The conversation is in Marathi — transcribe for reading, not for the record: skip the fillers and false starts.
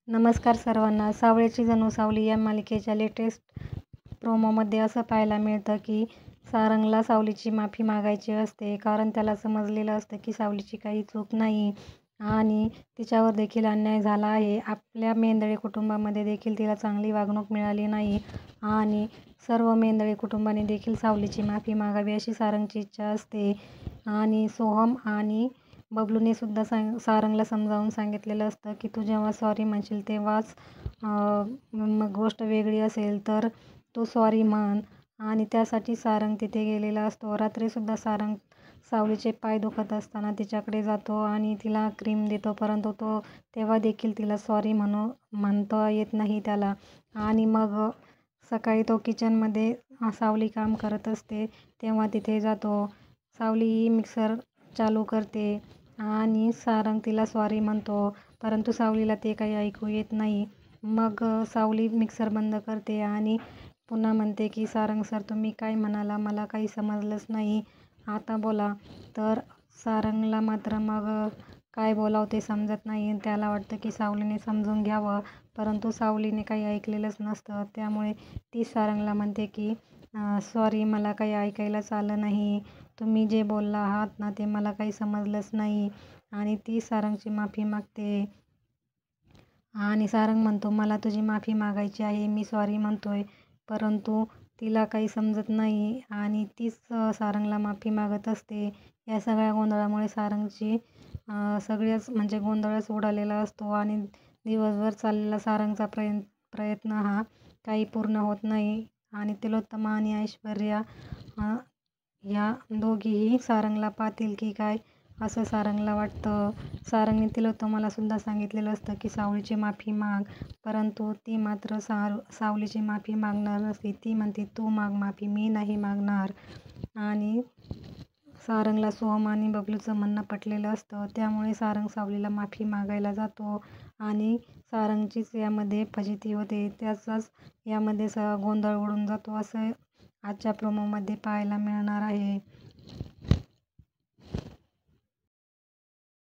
नमस्कार सर्वांना. सावळ्याची जणू सावली या मालिकेच्या लेटेस्ट प्रोमोमध्ये असं पाहायला मिळतं की सारंगला सावलीची माफी मागायची असते, कारण त्याला समजलेलं असतं की सावलीची काही चूक नाही आणि तिच्यावर देखील अन्याय झाला आहे. आपल्या मेंदळे कुटुंबामध्ये देखील तिला चांगली वागणूक मिळाली नाही आणि सर्व मेंदळे कुटुंबाने देखील सावलीची माफी मागावी अशी सारंगची इच्छा असते. आणि सोहम आणि बबलूने सुद्धा सारंगला समजावून सांगितलेलं असतं की तू जेव्हा सॉरी म्हणशील तेव्हाच मग गोष्ट वेगळी असेल तर तू सॉरी म्हण. आणि त्यासाठी सारंग तिथे गेलेला असतो. रात्रीसुद्धा सारंग सावलीचे पाय दुखत असताना तिच्याकडे जातो आणि तिला क्रीम देतो, परंतु तो तेव्हा देखील तिला सॉरी म्हणता येत नाही त्याला. आणि मग सकाळी तो किचनमध्ये सावली काम करत असते तेव्हा तिथे जातो. सावली ही मिक्सर चालू करते आणि सारंग तिला सॉरी म्हणतो, परंतु सावलीला ते काही ऐकू येत नाही. मग सावली मिक्सर बंद करते आणि पुन्हा म्हणते की सारंग सर, तुम्ही काय म्हणाला? मला काही समजलंच नाही, आता बोला. तर सारंगला मात्र मग काय बोलावं ते समजत नाही. त्याला वाटतं की सावलीने समजून घ्यावं, परंतु सावलीने काही ऐकलेलंच नसतं. त्यामुळे ती सारंगला म्हणते की सॉरी, मला काही ऐकायलाच आलं नाही. तुम्ही जे बोलला आहात ना ते मला काही समजलंच नाही. आणि ती सारंगची माफी मागते आणि सारंग म्हणतो, मला तुझी माफी मागायची आहे, मी सॉरी म्हणतोय. परंतु तिला काही समजत नाही आणि तीच सारंगला माफी मागत असते. या सगळ्या गोंधळामुळे सारंगची सगळ्याच म्हणजे गोंधळच उडालेला असतो आणि दिवसभर चाललेला सारंगचा प्रयत्न हा काही पूर्ण होत नाही. आणि तिलोत्तमा आणि ऐश्वर्या ह्या दोघीही सारंगला पाहतील की काय असं सारंगला वाटतं. सारंगने तिलोत्तमाला सुद्धा सांगितलेलं असतं की सावलीची माफी माग, परंतु ती मात्र सावलीची माफी मागणार नसते. ती म्हणते, तू माग माफी, मी नाही मागणार. आणि सारंगला सोहम आणि बबलूचं म्हणणं पटलेलं असतं. त्यामुळे सारंग सावलीला माफी मागायला जातो आणि सारंगचीच यामध्ये फजिती होते. त्याचाच यामध्ये गोंधळ उडून जातो असं आजच्या प्रोमोमध्ये पाहायला मिळणार आहे.